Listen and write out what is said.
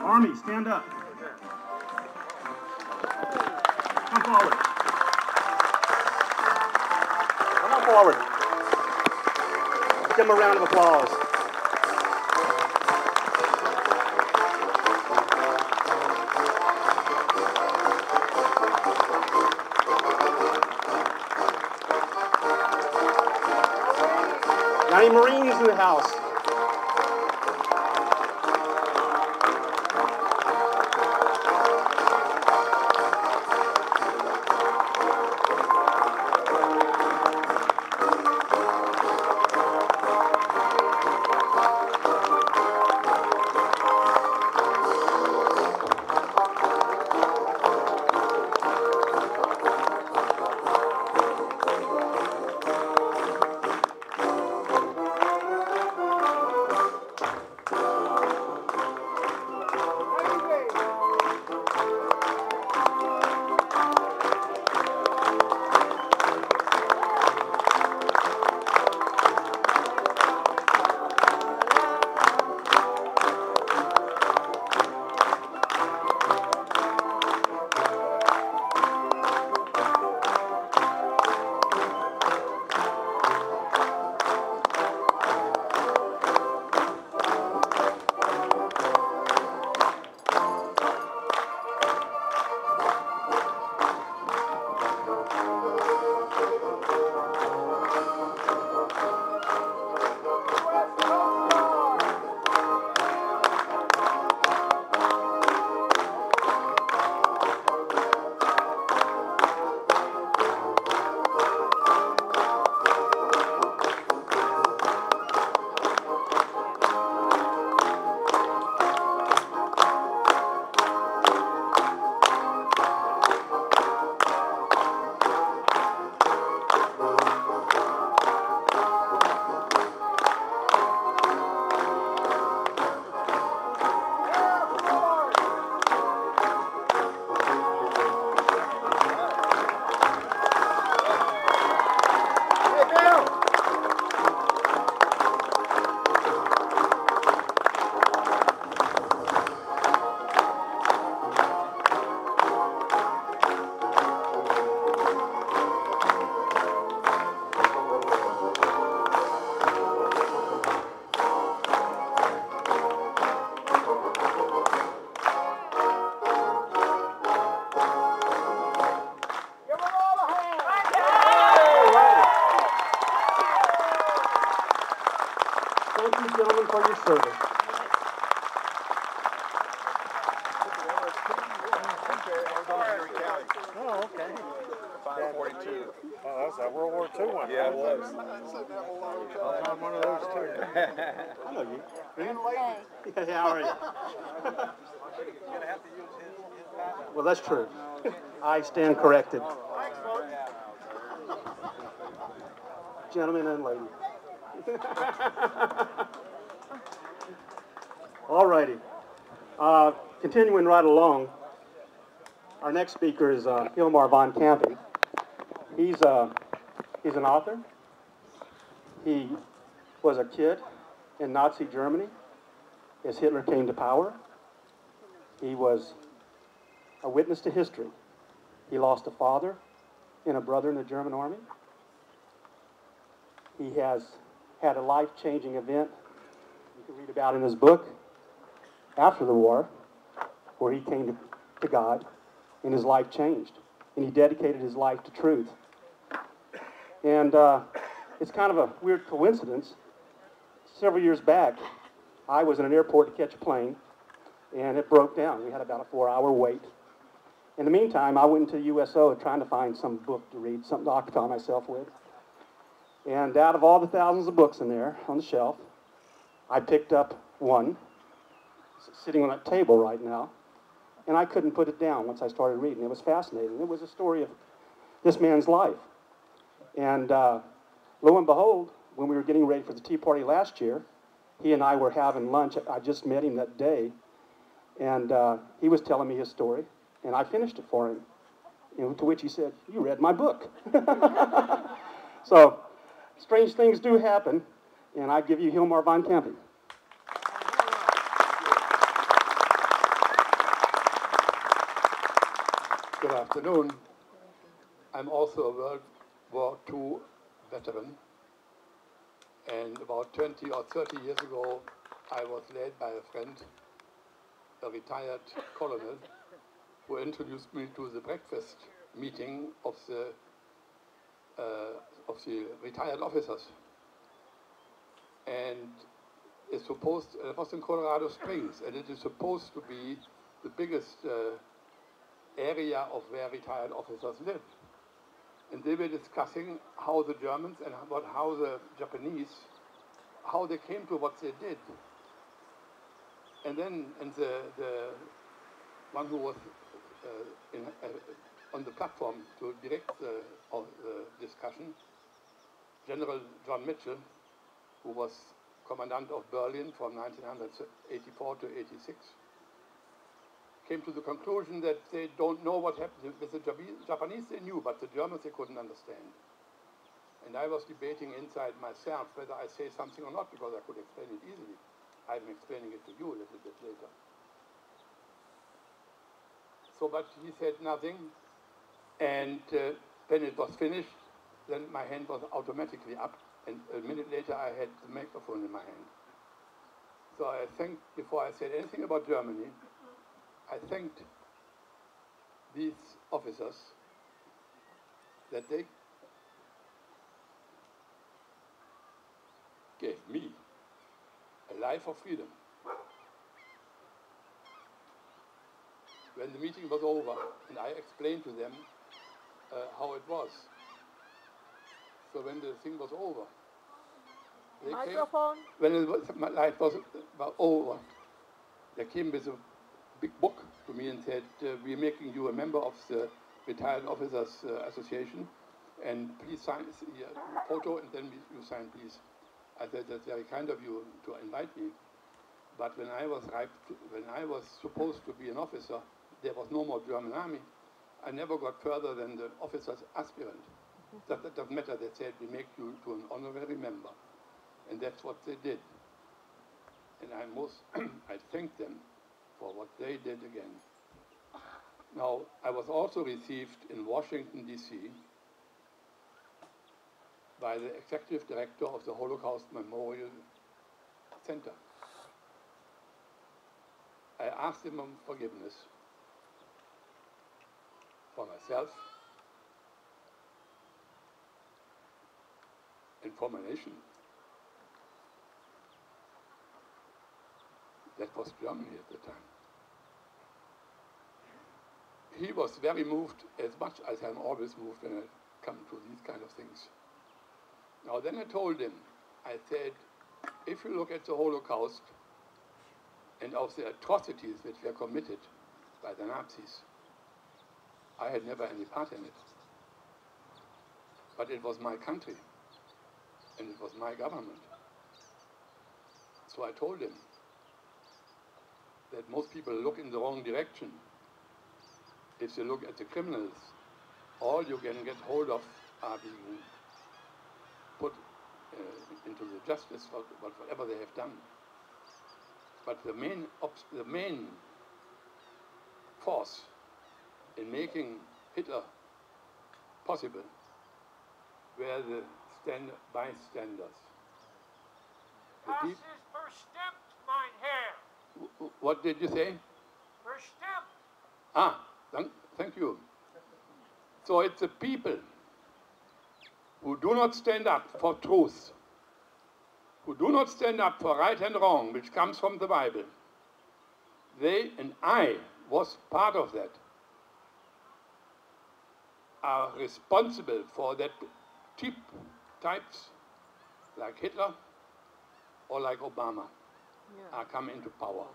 Army, stand up. Come forward. Come on forward. Give them a round of applause. Got any Marines in the house? Thank you, gentlemen, for your service. Oh, okay. 542. Oh, that was that World War II one. Yeah, it was. I was on one of those too. I know you. Hey. How are you? Well, that's true. I stand corrected. Gentlemen and ladies. All righty. Continuing right along, our next speaker is Hilmar von Kampe. He's an author. He was a kid in Nazi Germany as Hitler came to power. He was a witness to history. He lost a father and a brother in the German army. He has had a life-changing event you can read about in his book after the war, where he came to God and his life changed. And he dedicated his life to truth. And it's kind of a weird coincidence. Several years back, I was in an airport to catch a plane, and it broke down. We had about a 4-hour wait. In the meantime, I went into the USO trying to find some book to read, something to occupy myself with. And out of all the thousands of books in there on the shelf, I picked up one, sitting on that table right now, and I couldn't put it down once I started reading. It was fascinating. It was a story of this man's life. And lo and behold, when we were getting ready for the Tea Party last year, he and I were having lunch. I just met him that day, and he was telling me his story, and I finished it for him. And to which he said, "You read my book." So, strange things do happen, and I give you Hilmar von Kampe. Good afternoon. I'm also a World War II veteran, and about 20 or 30 years ago, I was led by a friend, a retired colonel, who introduced me to the breakfast meeting of the retired officers. And it was in Colorado Springs, and it is supposed to be the biggest area of where retired officers live. And they were discussing how the Germans and how the Japanese, how they came to what they did. And then the one who was on the platform to direct the discussion, General John Mitchell, who was commandant of Berlin from 1984 to 86, came to the conclusion that they don't know what happened with the Japanese. They knew, but the Germans they couldn't understand. And I was debating inside myself whether I say something or not, because I could explain it easily. I'm explaining it to you a little bit later. So, but he said nothing, and when it was finished, then my hand was automatically up, and a minute later I had the microphone in my hand. So I thanked, before I said anything about Germany, I thanked these officers that they gave me a life of freedom. When the meeting was over, and I explained to them how it was. So when the thing was over, they Microphone. my life was over, they came with a big book to me and said, we're making you a member of the Retired Officers Association, and please sign here, a photo, and then you sign, please. I said, that's very kind of you to invite me. But when I was supposed to be an officer, there was no more German army. I never got further than the officer's aspirant. That doesn't matter. They said, we make you to an honorary member. And that's what they did. And I thank them for what they did again. Now, I was also received in Washington, D.C. by the executive director of the Holocaust Memorial Center. I asked him for forgiveness for myself and for my nation. That was Germany at the time. He was very moved, as much as I'm always moved when I come to these kind of things. Now then I told him, I said, if you look at the Holocaust and of the atrocities which were committed by the Nazis, I had never any part in it. But it was my country, and it was my government. So I told him that most people look in the wrong direction. If you look at the criminals, all you can get hold of are being put into the justice for whatever they have done. But the main force in making Hitler possible were the bystanders. Das ist bestimmt mein Herr. What did you say? Bestimmt. Ah, thank you. So it's the people who do not stand up for truth, who do not stand up for right and wrong, which comes from the Bible. They, and I was part of that, are responsible for that cheap types like Hitler or like Obama are come into power.